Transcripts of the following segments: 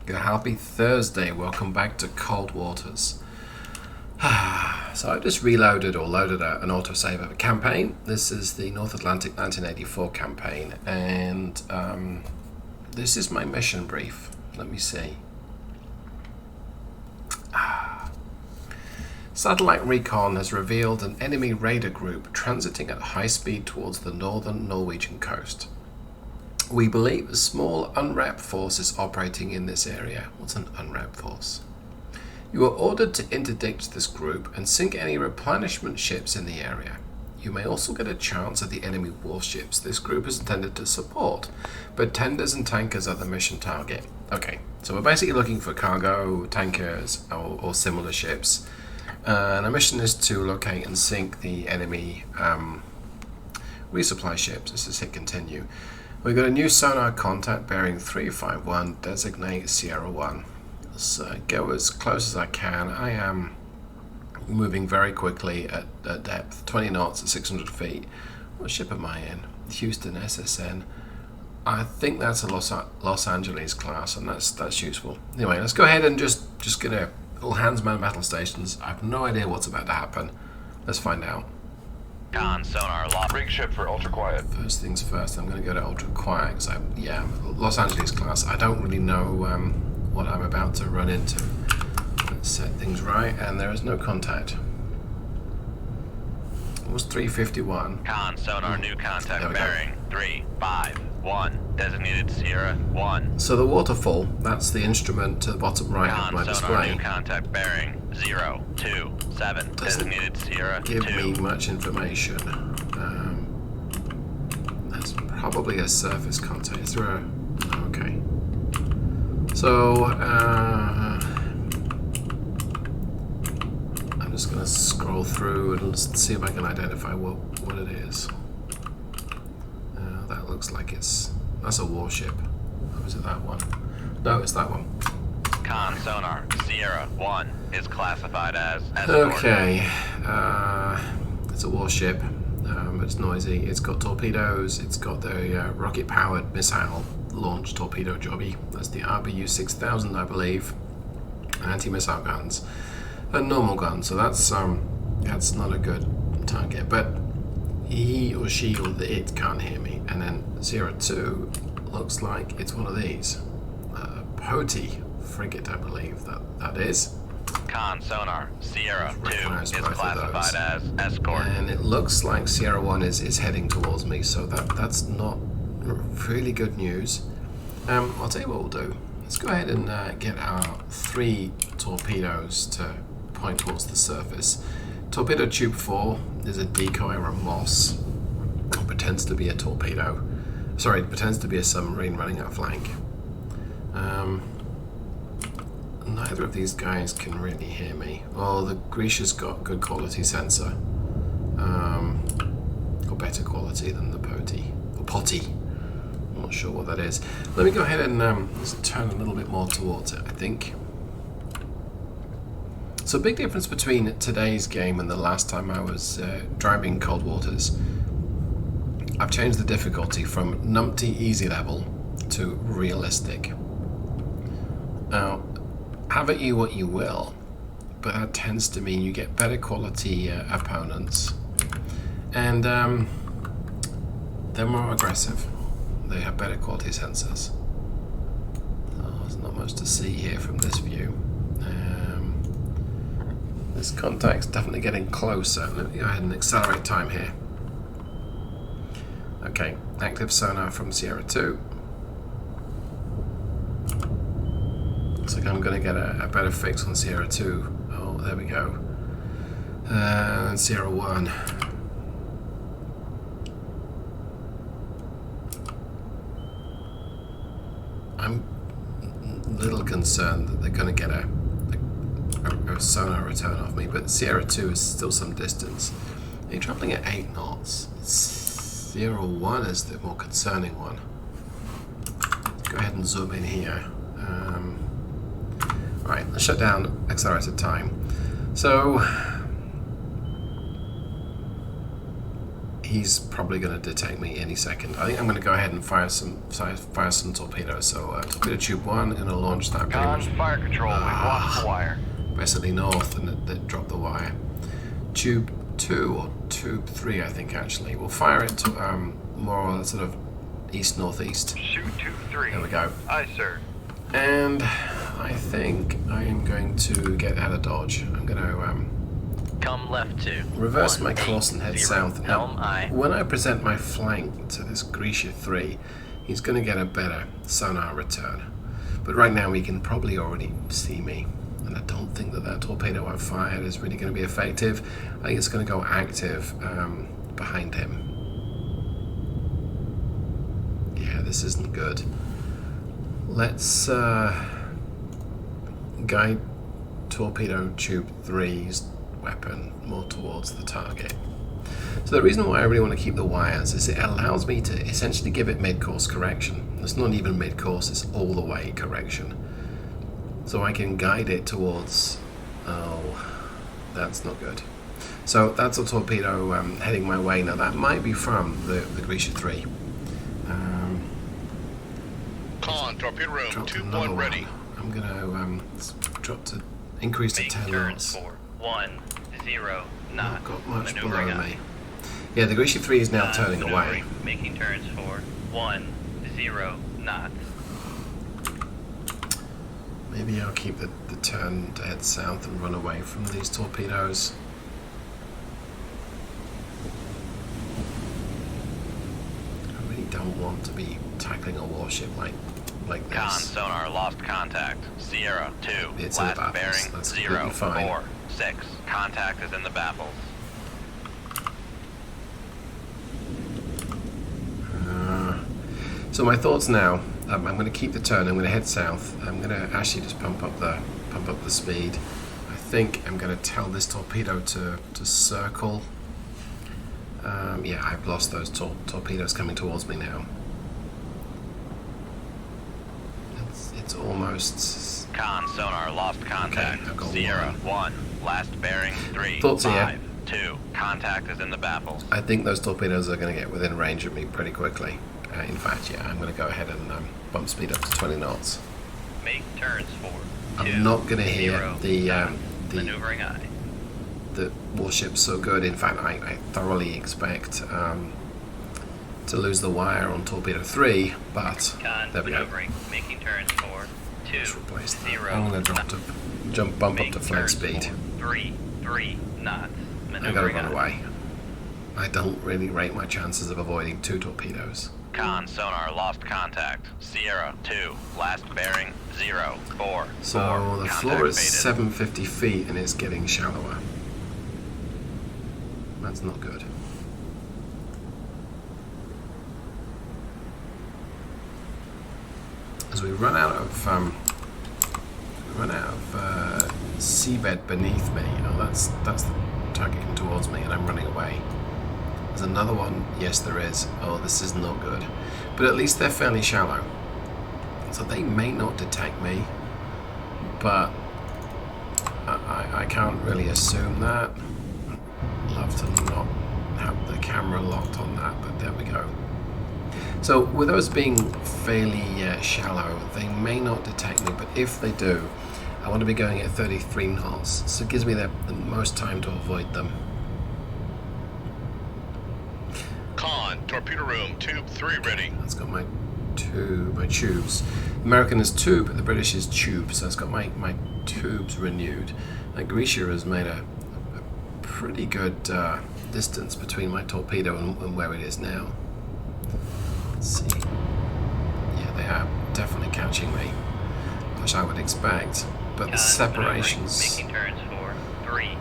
Happy Thursday, welcome back to Cold Waters. So I've just reloaded or loaded out an autosave of a campaign. This is the North Atlantic 1984 campaign, and this is my mission brief. Let me see. Satellite recon has revealed an enemy raider group transiting at high speed towards the northern Norwegian coast. We believe a small unwrapped force is operating in this area. What's an unwrapped force? You are ordered to interdict this group and sink any replenishment ships in the area. You may also get a chance at the enemy warships this group is intended to support, but tenders and tankers are the mission target. Okay, so we're basically looking for cargo, tankers, or similar ships. And our mission is to locate and sink the enemy resupply ships. Let's just hit continue. We've got a new sonar contact bearing 351, designate Sierra 1. Let's go as close as I can. I am moving very quickly at depth, 20 knots at 600 feet. What ship am I in? Houston SSN. I think that's a Los Angeles class, and that's useful. Anyway, let's go ahead and just get a all hands man battle stations. I have no idea what's about to happen. Let's find out. Con, sonar, rig ship for ultra quiet. First things first, I'm going to go to ultra quiet because Los Angeles class. I don't really know what I'm about to run into. Let's set things right, and there is no contact. It was 351. Con, sonar, new contact bearing 351, designated Sierra 1. So the waterfall, that's the instrument to the bottom right of my display. Sonar, new contact bearing 027, designated Sierra 2. Give me much information. That's probably a surface contact. Is there a... Okay. So, I'm just going to scroll through and see if I can identify what it is. That looks like that's a warship. Or is it that one? No, it's that one. Con, sonar, Sierra 1 is classified as escort. Okay, it's a warship. It's noisy. It's got torpedoes. It's got the rocket-powered missile launch torpedo jobby. That's the RBU 6000, I believe. Anti-missile guns and normal guns. So that's not a good target. But he or she or it can't hear me. And then Sierra 2 looks like it's one of these. Poti frigate, I believe that is. Con, sonar, Sierra 2 is classified as escort. And it looks like Sierra 1 is heading towards me, so that's not really good news. I'll tell you what we'll do. Let's go ahead and get our 3 torpedoes to point towards the surface. Torpedo tube 4 is a decoy or a Moss. It pretends to be a torpedo. Sorry, it pretends to be a submarine running our flank. Neither of these guys can really hear me. Oh, the Grisha's got good quality sensor. Or better quality than the Poti. Or Potty. I'm not sure what that is. Let me go ahead and just turn a little bit more towards it, I think. So, big difference between today's game and the last time I was driving Cold Waters. I've changed the difficulty from Numpty easy level to realistic. Now, have it you what you will, but that tends to mean you get better quality opponents, and they're more aggressive. They have better quality sensors. Oh, there's not much to see here from this view. This contact's definitely getting closer. Let me go ahead and accelerate time here. Okay, active sonar from Sierra 2. Looks like I'm going to get a better fix on Sierra 2. Oh, there we go. And Sierra 1. I'm a little concerned that they're going to get a sonar return off me, but Sierra 2 is still some distance. You're traveling at 8 knots. Sierra 1 is the more concerning one. Let's go ahead and zoom in here. Right, let's shut down accelerated time. So he's probably going to detect me any second. I think I'm going to go ahead and fire some torpedoes. So torpedo tube 1 going to launch that. Con, fire control, we've lost the wire. Basically north, and it dropped the wire. Tube 2 or tube 3, I think actually. We'll fire it to more sort of east-northeast. Shoot tube 3. There we go. Aye, sir. And I think I am going to get out of dodge. I'm going to Come left 2. reverse my course and head south. Helm aye. When I present my flank to this Grisha 3, he's going to get a better sonar return. But right now he can probably already see me. And I don't think that torpedo I fired is really going to be effective. I think it's going to go active behind him. Yeah, this isn't good. Let's guide torpedo tube 3's weapon more towards the target. So the reason why I really want to keep the wires is it allows me to essentially give it mid-course correction. It's not even mid-course, it's all the way correction. So I can guide it towards... oh, that's not good. So that's a torpedo heading my way. Now that might be from the Grisha 3. Con, torpedo room, tube 1 ready. I'm going to drop to increase to 10 knots. 10 Not got much below Maneuvering me. Yeah, the Grisha 3 is now turning away. Making turns for 10 knots. Maybe I'll keep the turn to head south and run away from these torpedoes. I really don't want to be tackling a warship like this. Con, sonar, lost contact. Sierra 2, It's in the last baffles. bearing, That's 0, completely fine. 4, 6. Contact is in the baffles. So my thoughts now. I'm going to keep the turn. I'm going to head south. I'm going to actually just pump up the speed. I think I'm going to tell this torpedo to circle. Yeah, I've lost those torpedoes coming towards me now. It's almost... Con, sonar, lost contact. Okay, I've got Sierra 1, last bearing 3, Thoughts 5, here. 2. Contact is in the baffles. I think those torpedoes are going to get within range of me pretty quickly. In fact, yeah, I'm going to go ahead and bump speed up to 20 knots. Make turns for 2, I'm not going to hear 0, the maneuvering aye. the warship's so good. In fact, I thoroughly expect to lose the wire on torpedo 3, but Con, there we go. maneuvering, making turns for 2, Let's replace that. 0, I'm going to bump up to flank speed. 3 knots. I gotta Maneuvering run aye. away. I don't really rate my chances of avoiding 2 torpedoes. Con, sonar, lost contact. Sierra 2, last bearing 0, 4. So the Contact floor is faded. 750 feet and it's getting shallower. That's not good. As we run out of seabed beneath me. Oh, that's the target coming towards me, and I'm running away. There's another one. Yes, there is. Oh, this is not good. But at least they're fairly shallow, so they may not detect me. But I can't really assume that. Love to not have the camera locked on that, but there we go. So with those being fairly shallow, they may not detect me, but if they do, I want to be going at 33 knots, so it gives me the most time to avoid them. Con, torpedo room, tube 3 ready. That's got my tubes. American is tube, the British is tube, so it's got my tubes renewed. Now Grisha has made a pretty good distance between my torpedo and where it is now. Let's see. Yeah, they are definitely catching me, which I would expect. But the separations... Making turns for 3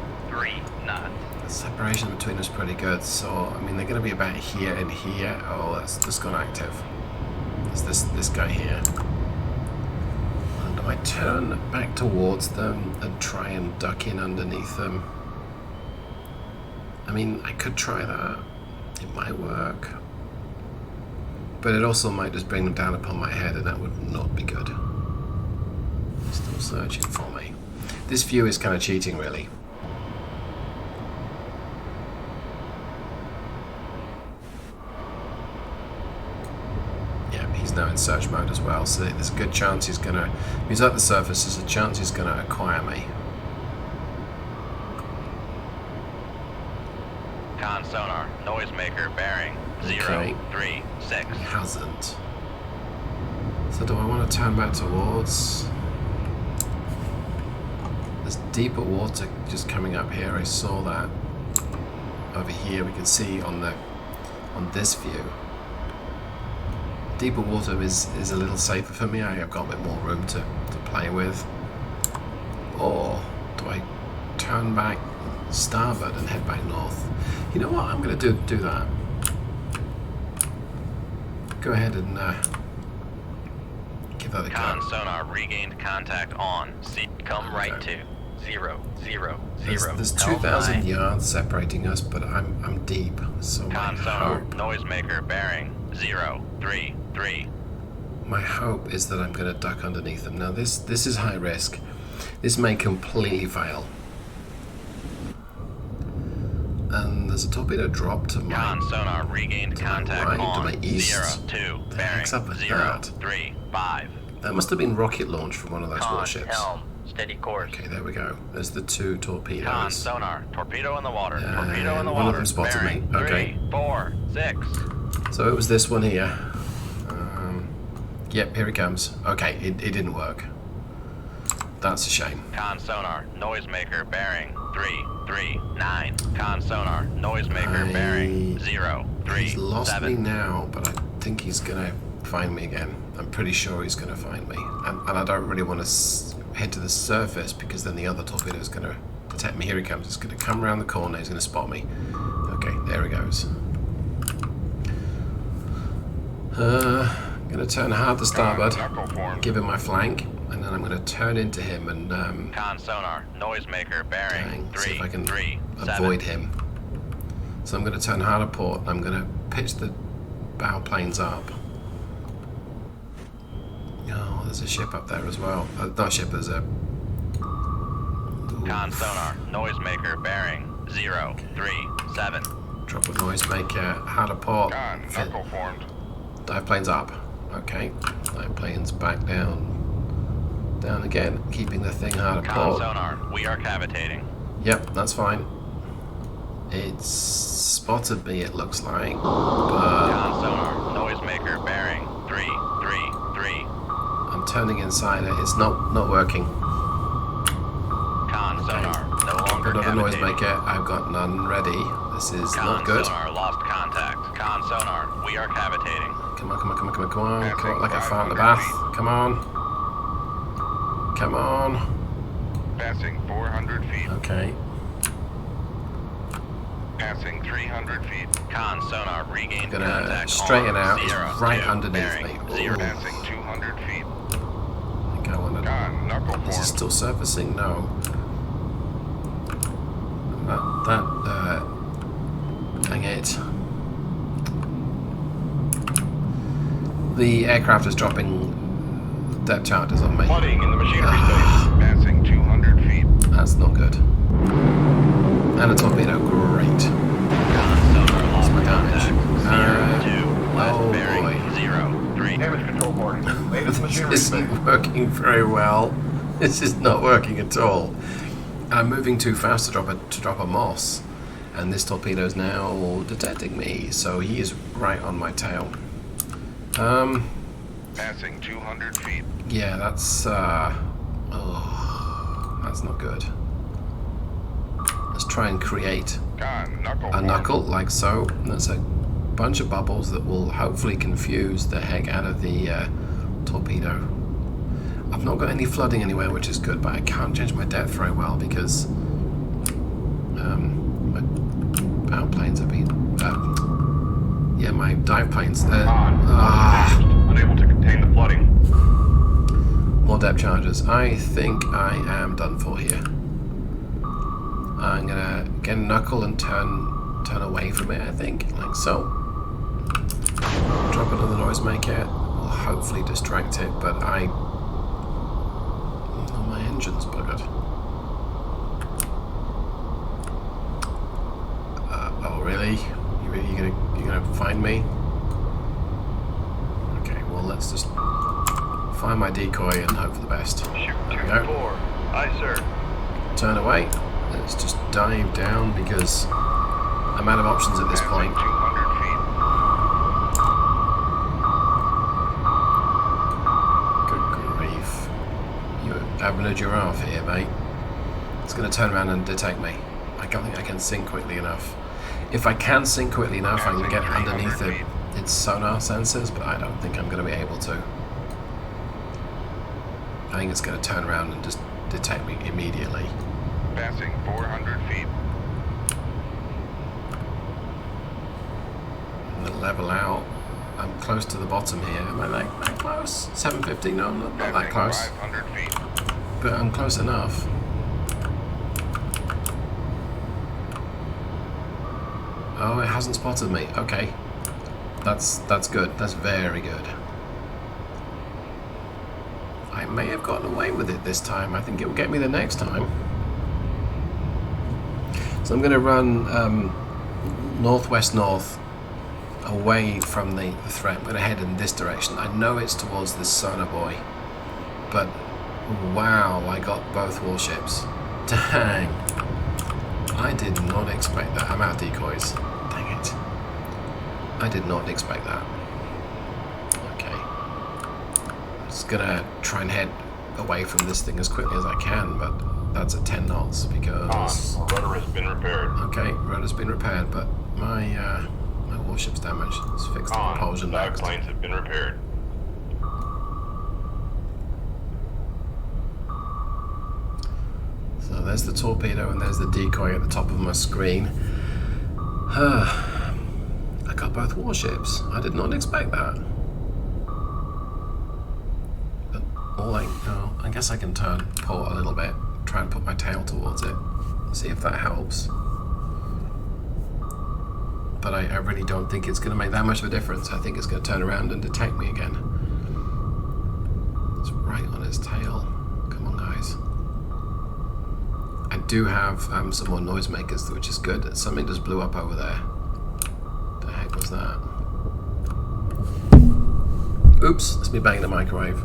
knots. The separation between us is pretty good, so I mean they're going to be about here and here. Oh, that's just gone active. There's this guy here. And I turn back towards them and try and duck in underneath them. I mean, I could try that. It might work. But it also might just bring them down upon my head, and that would not be good. Still searching for me. This view is kind of cheating, really. he's now in search mode as well, so there's a good chance he's going to... If he's at the surface, there's a chance he's going to acquire me. Con sonar, noisemaker bearing 036. He hasn't. So do I want to turn back towards... There's deeper water just coming up here. I saw that. Over here we can see on this view. Deeper water is a little safer for me. I've got a bit more room to play with. Or do I turn back starboard and head back north? You know what? I'm going to do that. Go ahead and give that a go. Con sonar regained contact on. Come right to 000. There's 2,000 yards separating us, but I'm deep. So Con sonar noisemaker bearing 033. My hope is that I'm going to duck underneath them. Now this is high risk. This may completely fail. And there's a torpedo drop to my... Con sonar regained contact right, on. to my east. 02 The bearing heck's up with that? 035. That must have been rocket launch from one of those Con warships. helm, steady course. Okay, there we go. There's the two torpedoes. Con sonar, torpedo in the water. Torpedo in the one water. of them spotted bearing me. Okay. 3, 4, 6. So it was this one here. Yep, here it comes. Okay, it didn't work. That's a shame. Con sonar, noisemaker bearing 339. Con sonar, noisemaker bearing 037. He's lost me now, but I think he's gonna find me again. I'm pretty sure he's gonna find me, and I don't really want to head to the surface because then the other torpedo is gonna detect me. Here he comes. He's gonna come around the corner. He's gonna spot me. Okay, there he goes. I'm gonna turn hard to starboard, give him my flank, and then I'm gonna turn into him and Con sonar, noisemaker bearing see if I can 337. avoid him. So I'm gonna turn hard to port, and I'm gonna pitch the bow planes up. Oh, there's a ship up there as well. Not a ship, there's a... Con sonar, noisemaker bearing 037. Drop a noisemaker, hard to port. Con, knuckle formed. Dive planes up. Okay, dive planes back down. Down again, keeping the thing hard to Con port. sonar, we are cavitating. Yep, that's fine. It's spotted me, it looks like. But Con sonar, noisemaker bearing 333. I'm turning inside it. It's not working. Con sonar, no longer Another cavitating. noisemaker. I've got none ready. This is Con not good. sonar, lost contact. Con sonar, we are cavitating. Come on, come on, come on, come on, come on. Come on, like I fart in the bath. Come on. Come on. Passing 400 feet. Okay. Passing 300 feet. Con sonar regained Gonna contact straighten on out. It's 0, right 2, underneath bearing me. Ooh. 0. Passing 200 feet. I think I want to... Con, knuckle Is it formed. still surfacing? No. Dang it. The aircraft is dropping depth charges on me. Flooding in the machinery space. Passing 200 feet. That's not good. And a torpedo, great. Con sonar lost my damage. contact. 0, 2, left oh bearing boy. 0, 3. Damage control board. Latest machinery This space. isn't working very well. This is not working at all. I'm moving too fast to drop a moss, and this torpedo is now detecting me, so he is right on my tail. Passing 200 feet. Yeah, that's that's not good. Let's try and create Con, knuckle a formed. knuckle like so. That's a bunch of bubbles that will hopefully confuse the heck out of the torpedo. I've not got any flooding anywhere, which is good, but I can't change my depth very well because my bow planes have been... yeah, my dive planes... Unable to contain the flooding. more depth charges. I think I am done for here. I'm gonna get a knuckle and turn away from it, I think, like so. Drop another noisemaker. Will hopefully distract it, but oh, my engine's buggered. Oh really? You're gonna find me? Okay, well well, let's just find my decoy and hope for the best. Shoot There we go. 2-4. Aye, sir. Turn away. Let's just dive down because I'm out of options at this point. 200 feet. Good grief. You're having a giraffe here, mate. It's going to turn around and detect me. I don't think I can sink quickly enough. If I can sink quickly enough, I can get underneath its sonar sensors, but I don't think I'm going to be able to. I think it's going to turn around and just detect me immediately. Passing 400 feet. I'm going to level out. I'm close to the bottom here. Am I that close? 750? No, I'm not that close. 500 feet. But I'm close enough. Oh, it hasn't spotted me. Okay. That's good. That's very good. I may have gotten away with it this time. I think it will get me the next time. So I'm going to run northwest-north away from the threat. I'm going to head in this direction. I know it's towards this sonar buoy, but wow, I got both warships. Dang. I did not expect that. I'm out of decoys. Dang it. I did not expect that. Okay. I'm just going to try and head away from this thing as quickly as I can, but that's at 10 knots because... Rudder has been repaired. Okay, rudder's been repaired, but my warship's damaged. Let's fix the propulsion next. Planes have been repaired. So there's the torpedo and there's the decoy at the top of my screen. I got both warships. I did not expect that. But I guess I can turn port a little bit, try and put my tail towards it, see if that helps. But I really don't think it's going to make that much of a difference. I think it's going to turn around and detect me again. It's right on its tail. Come on, guys. I do have some more noisemakers, which is good. Something just blew up over there. The heck was that? Oops, it's me banging the microwave.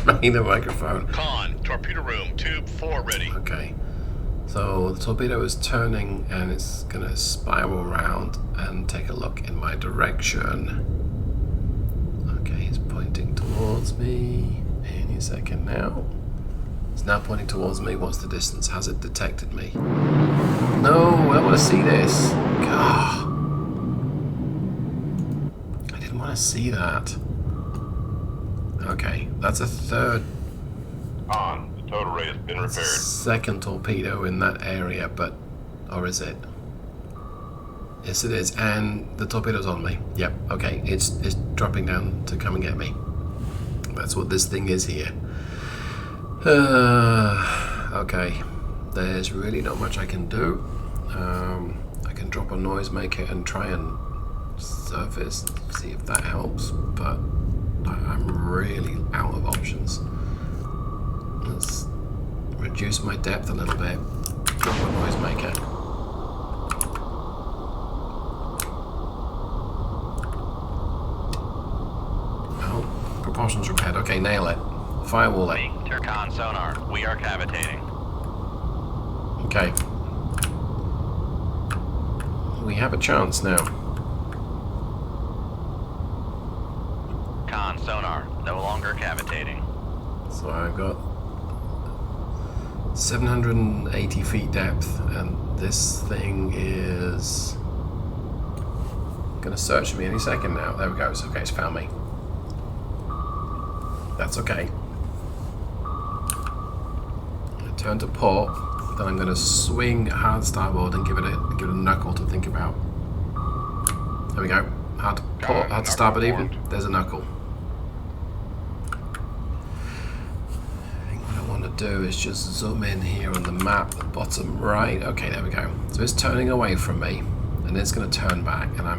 Banging the microphone. Con, torpedo room, tube 4 ready. Okay. So the torpedo is turning and it's going to spiral around and take a look in my direction. Okay, he's pointing towards me. Any second now. It's now pointing towards me. What's the distance? Has it detected me? No, I don't want to see this. God. I didn't want to see that. Okay, that's a third. On, the total rate has been repaired. Second torpedo in that area, or is it? Yes, it is, and the torpedo's on me. Yep, okay, it's dropping down to come and get me. That's what this thing is here. Okay, there's really not much I can do. I can drop a noisemaker and try and surface, see if that helps, but I'm really out of options. Let's reduce my depth a little bit. Drop a noisemaker. Oh, propulsion's repaired. Okay, nail it. Firewall it. Turcon sonar, we are cavitating. Okay. We have a chance now. Con sonar, no longer cavitating. So I've got 780 feet depth, and this thing is gonna search me any second now. There we go. Okay, it's found me. That's okay. I turn to port, then I'm gonna swing hard starboard and give it a knuckle to think about. There we go. Hard to port, hard to starboard even. There's a knuckle. Do is just zoom in here on the map, the bottom right. Okay, there we go. So it's turning away from me, and it's going to turn back, and I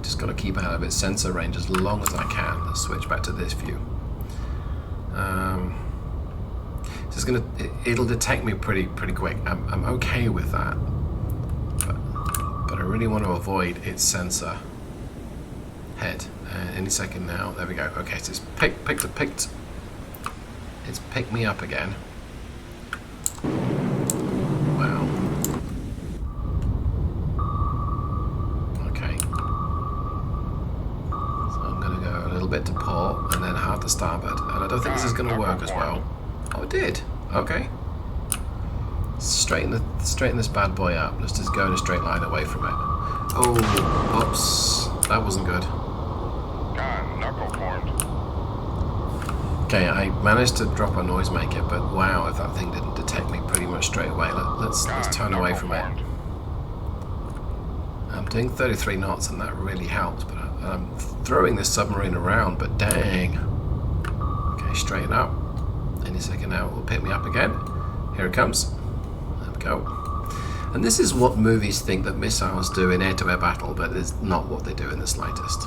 just got to keep out of its sensor range as long as I can. Let's switch back to this view. So it's it'll detect me pretty quick. I'm okay with that, but I really want to avoid its sensor. head. Any second now. There we go. Okay, so it's picked. It's picked me up again. Wow. Okay. So I'm going to go a little bit to port and then hard to starboard. And I don't think this is going to work as well. Oh, it did. Okay. Straighten this bad boy up. Let's just go in a straight line away from it. Oh, whoops. That wasn't good. Knuckle formed. Okay, I managed to drop a noisemaker, but wow, if that thing didn't detect me pretty much straight away. Let's turn away from it. I'm doing 33 knots and that really helps, but I'm throwing this submarine around, but dang. Okay, straighten up. Any second now it will pick me up again. Here it comes. There we go. And this is what movies think that missiles do in air-to-air battle, but it's not what they do in the slightest.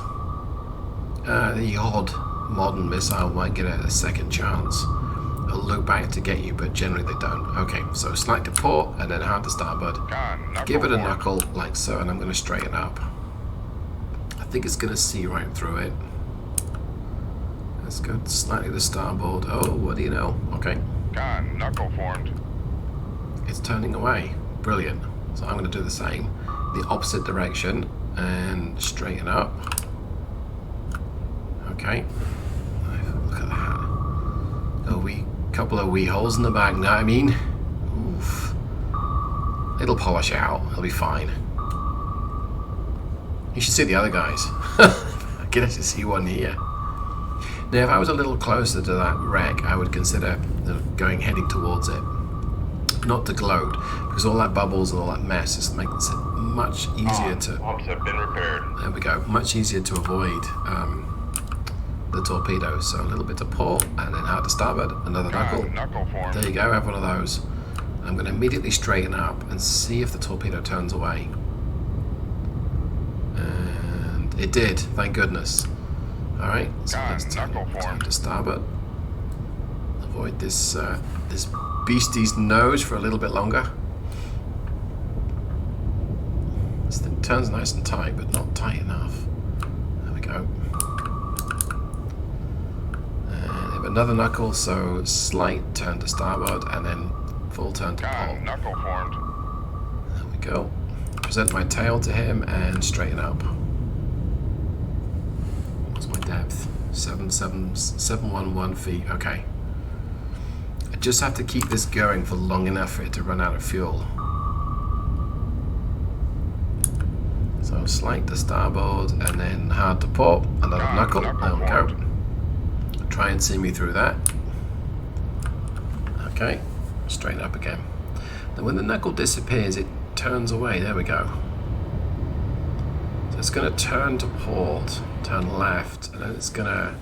The odd modern missile might get a second chance. It'll look back to get you, but generally they don't. Okay, so slight to port and then hard to starboard. Give it a knuckle like so, and I'm going to straighten up. I think it's going to see right through it. Let's go slightly to starboard. Oh, what do you know? Okay. Knuckle formed. It's turning away. Brilliant. So I'm going to do the same. The opposite direction and straighten up. Okay. Look at that. Couple of wee holes in the back now, I mean. Oof. It'll polish out. It'll be fine. You should see the other guys. I can actually see one here. Now, if I was a little closer to that wreck, I would consider heading towards it. Not to gloat, because all that bubbles and all that mess just makes it much easier to... Pumps have been repaired. There we go. Much easier to avoid the torpedoes. So a little bit of port, and then hard to starboard. Another knuckle. Knuckle formed. There you go. Have one of those. I'm going to immediately straighten up and see if the torpedo turns away. And it did. Thank goodness. All right. So let's turn to starboard. Avoid this this beastie's nose for a little bit longer. This thing turns nice and tight, but not tight enough. There we go. And another knuckle, so slight turn to starboard, and then full turn to port. Knuckle formed. There we go. Present my tail to him and straighten up. What's my depth? 711 feet. Okay. I just have to keep this going for long enough for it to run out of fuel. So slight to starboard and then hard to port. Another knuckle. There we go. Try and see me through that. Okay. Straighten up again. Then when the knuckle disappears, it turns away. There we go. So it's going to turn to port, turn left, and then it's going to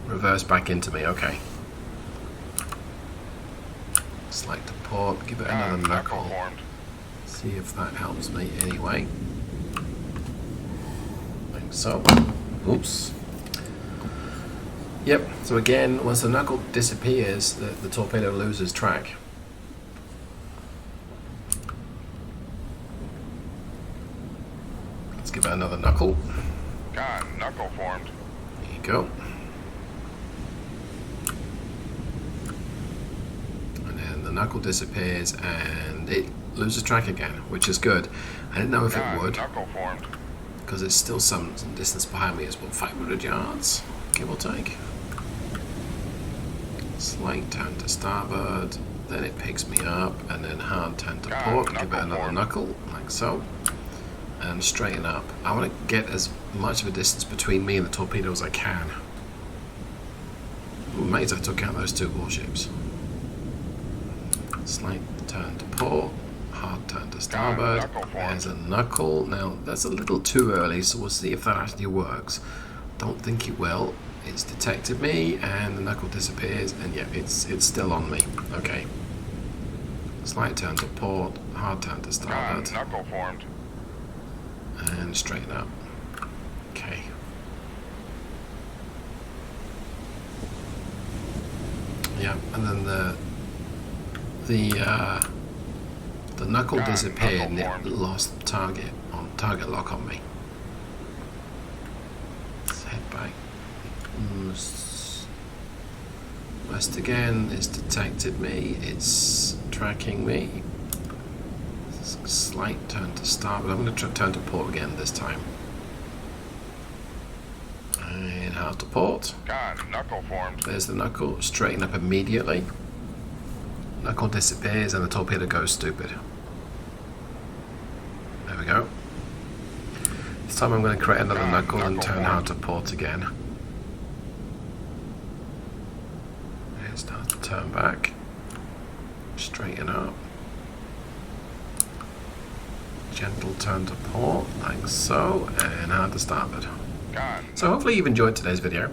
reverse back into me. Okay. Slight to port, give it another knuckle. See if that helps me anyway. Like so. Oops. Yep, so again, once the knuckle disappears, the torpedo loses track. Let's give it another knuckle. Knuckle formed. There you go. And then the knuckle disappears and it loses track again, which is good. I didn't know if it would, Knuckle formed. because it's still some distance behind me. It's about 500 yards, give or take. Slight turn to starboard, then it picks me up, and then hard turn to port, give it another knuckle, like so, and straighten up. I want to get as much of a distance between me and the torpedo as I can. Amazed I took out those two warships. Slight turn to port, hard turn to starboard, there's a knuckle. Now, that's a little too early, so we'll see if that actually works. Don't think it will. It's detected me, and the knuckle disappears, and yeah, it's still on me. Okay. Slight turn to port, hard turn to starboard. Knuckle formed. And straighten up. Okay. Yeah, and then the knuckle disappeared, and it lost target lock on me. West again, it's detected me, it's tracking me. Slight turn to start, but I'm going to turn to port again this time. And out to port. Con, knuckle formed. There's the knuckle, straighten up immediately. Knuckle disappears and the torpedo goes stupid. There we go. This time I'm going to create another knuckle and turn out to port again. It starts to turn back. Straighten up. Gentle turn to port, like so, and hard to starboard. So hopefully you've enjoyed today's video.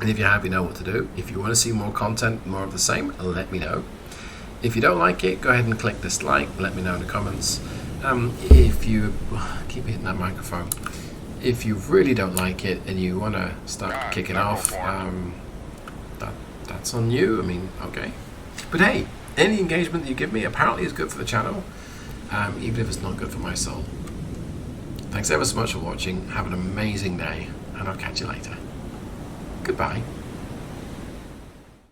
And if you have, you know what to do. If you want to see more content, more of the same, let me know. If you don't like it, go ahead and click dislike. Let me know in the comments. If you keep hitting that microphone, if you really don't like it and you want to start kicking off, that's on you. I mean, okay. But hey, any engagement that you give me apparently is good for the channel, even if it's not good for my soul. Thanks ever so much for watching. Have an amazing day, and I'll catch you later. Goodbye.